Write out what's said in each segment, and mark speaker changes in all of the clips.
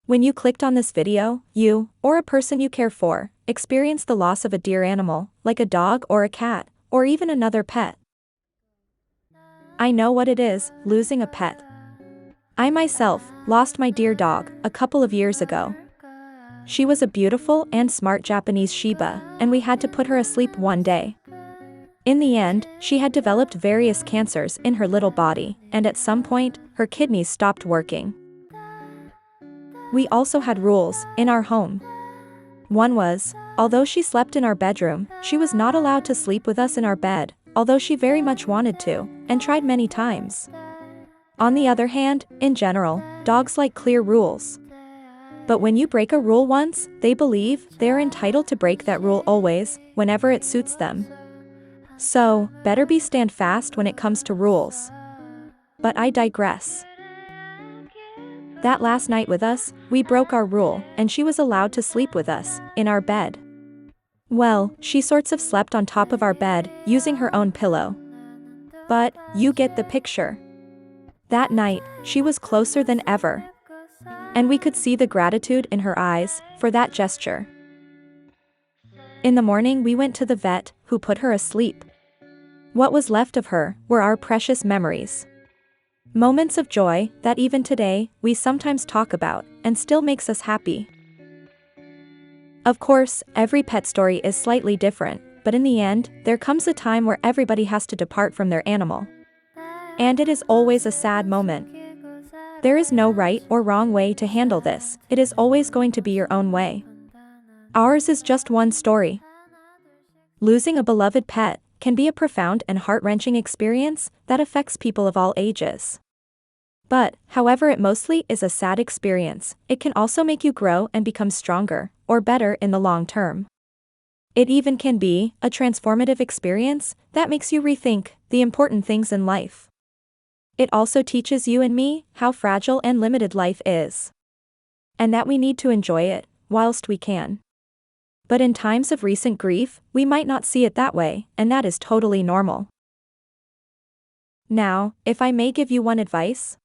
Speaker 1: When you clicked on this video, you, or a person you care for, experienced the loss of a dear animal, like a dog or a cat, or even another pet. I know what it is, losing a pet. I myself lost my dear dog a couple of years ago. She was a beautiful and smart Japanese Shiba, and we had to put her asleep one day. In the end, she had developed various cancers in her little body, and at some point, her kidneys stopped working. We also had rules in our home. One was, although she slept in our bedroom, she was not allowed to sleep with us in our bed, although she very much wanted to, and tried many times. On the other hand, in general, dogs like clear rules. But when you break a rule once, they believe they are entitled to break that rule always, whenever it suits them. So, better be stand fast when it comes to rules. But I digress. That last night with us, we broke our rule, and she was allowed to sleep with us, in our bed. Well, she sorts of slept on top of our bed, using her own pillow. But, you get the picture. That night, she was closer than ever. And we could see the gratitude in her eyes, for that gesture. In the morning we went to the vet, who put her asleep. What was left of her were our precious memories. Moments of joy that even today, we sometimes talk about, and still makes us happy. Of course, every pet story is slightly different, but in the end, there comes a time where everybody has to depart from their animal. And it is always a sad moment. There is no right or wrong way to handle this, it is always going to be your own way. Ours is just one story. Losing a beloved pet can be a profound and heart-wrenching experience that affects people of all ages. But, however it mostly is a sad experience, it can also make you grow and become stronger, or better in the long term. It even can be a transformative experience that makes you rethink the important things in life. It also teaches you and me how fragile and limited life is. And that we need to enjoy it, whilst we can. But in times of recent grief, we might not see it that way, and that is totally normal. Now, if I may give you one advice,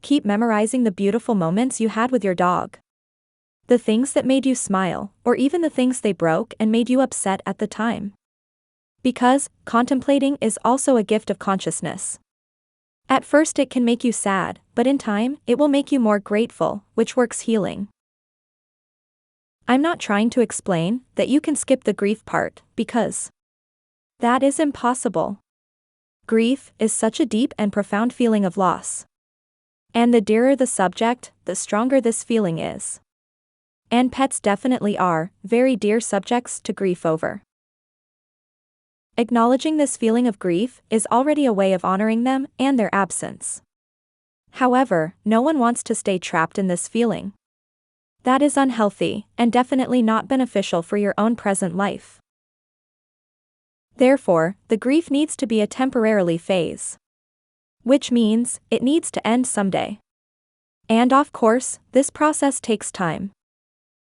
Speaker 1: keep memorizing the beautiful moments you had with your dog. The things that made you smile, or even the things they broke and made you upset at the time. Because, contemplating is also a gift of consciousness. At first it can make you sad, but in time, it will make you more grateful, which works healing. I'm not trying to explain that you can skip the grief part, because that is impossible. Grief is such a deep and profound feeling of loss. And the dearer the subject, the stronger this feeling is. And pets definitely are very dear subjects to grief over. Acknowledging this feeling of grief is already a way of honoring them and their absence. However, no one wants to stay trapped in this feeling. That is unhealthy, and definitely not beneficial for your own present life. Therefore, the grief needs to be a temporary phase. Which means, it needs to end someday. And of course, this process takes time.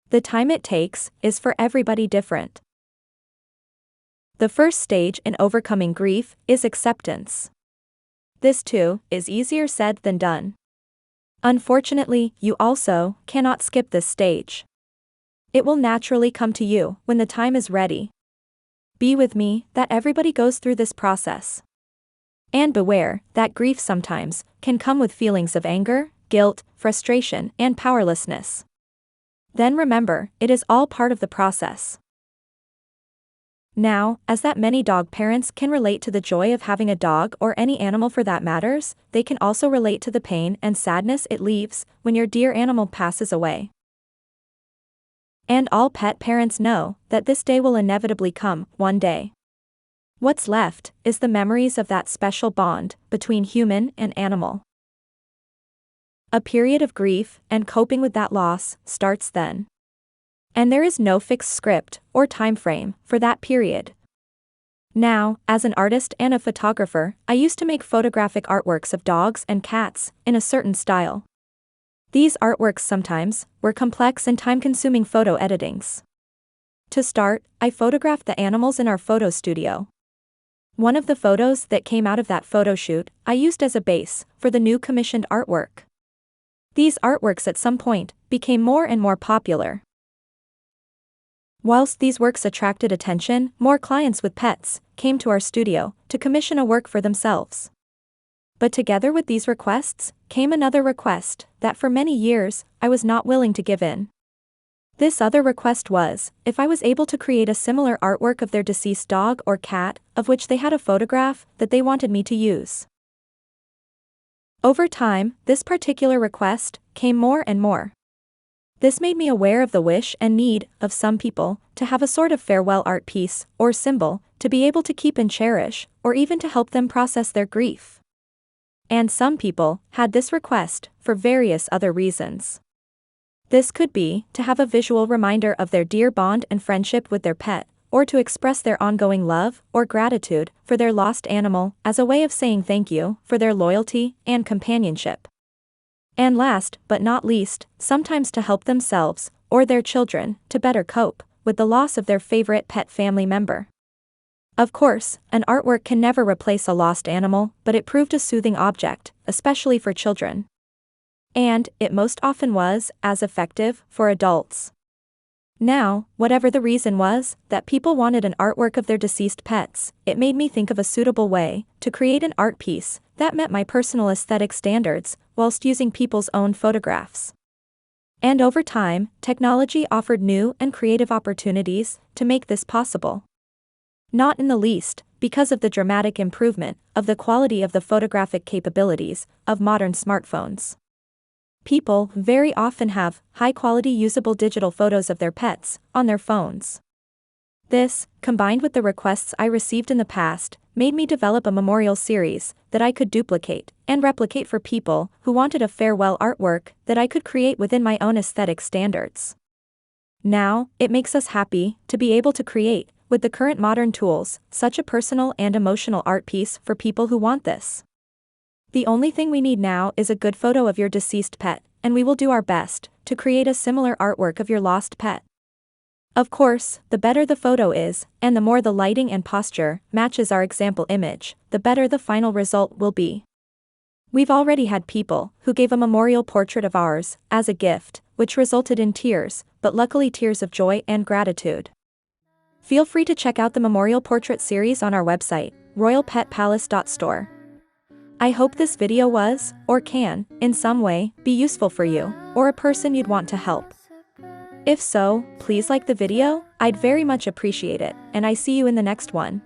Speaker 1: The time it takes is for everybody different. The first stage in overcoming grief is acceptance. This too is easier said than done. Unfortunately, you also cannot skip this stage. It will naturally come to you when the time is ready. Be with me that everybody goes through this process. And beware that grief sometimes can come with feelings of anger, guilt, frustration, and powerlessness. Then remember, it is all part of the process. Now, as that many dog parents can relate to the joy of having a dog or any animal for that matters, they can also relate to the pain and sadness it leaves when your dear animal passes away. And all pet parents know that this day will inevitably come, one day. What's left is the memories of that special bond between human and animal. A period of grief and coping with that loss starts then. And there is no fixed script or time frame for that period. Now, as an artist and a photographer, I used to make photographic artworks of dogs and cats in a certain style. These artworks sometimes were complex and time-consuming photo editings. To start, I photographed the animals in our photo studio. One of the photos that came out of that photo shoot, I used as a base for the new commissioned artwork. These artworks at some point became more and more popular. Whilst these works attracted attention, more clients with pets came to our studio to commission a work for themselves. But together with these requests came another request that for many years I was not willing to give in. This other request was if I was able to create a similar artwork of their deceased dog or cat, of which they had a photograph that they wanted me to use. Over time, this particular request came more and more. This made me aware of the wish and need of some people to have a sort of farewell art piece or symbol to be able to keep and cherish, or even to help them process their grief. And some people had this request for various other reasons. This could be to have a visual reminder of their dear bond and friendship with their pet, or to express their ongoing love or gratitude for their lost animal as a way of saying thank you for their loyalty and companionship. And last but not least, sometimes to help themselves or their children to better cope with the loss of their favorite pet family member. Of course, an artwork can never replace a lost animal, but it proved a soothing object, especially for children. And it most often was as effective for adults. Now, whatever the reason was that people wanted an artwork of their deceased pets, it made me think of a suitable way to create an art piece that met my personal aesthetic standards whilst using people's own photographs. And over time, technology offered new and creative opportunities to make this possible. Not in the least, because of the dramatic improvement of the quality of the photographic capabilities of modern smartphones. People very often have high-quality usable digital photos of their pets on their phones. This, combined with the requests I received in the past, made me develop a memorial series that I could duplicate and replicate for people who wanted a farewell artwork that I could create within my own aesthetic standards. Now, it makes us happy to be able to create, with the current modern tools, such a personal and emotional art piece for people who want this. The only thing we need now is a good photo of your deceased pet, and we will do our best to create a similar artwork of your lost pet. Of course, the better the photo is, and the more the lighting and posture matches our example image, the better the final result will be. We've already had people who gave a memorial portrait of ours as a gift, which resulted in tears, but luckily tears of joy and gratitude. Feel free to check out the memorial portrait series on our website, RoyalPetPalace.store. I hope this video was, or can, in some way, be useful for you, or a person you'd want to help. If so, please like the video, I'd very much appreciate it, and I see you in the next one.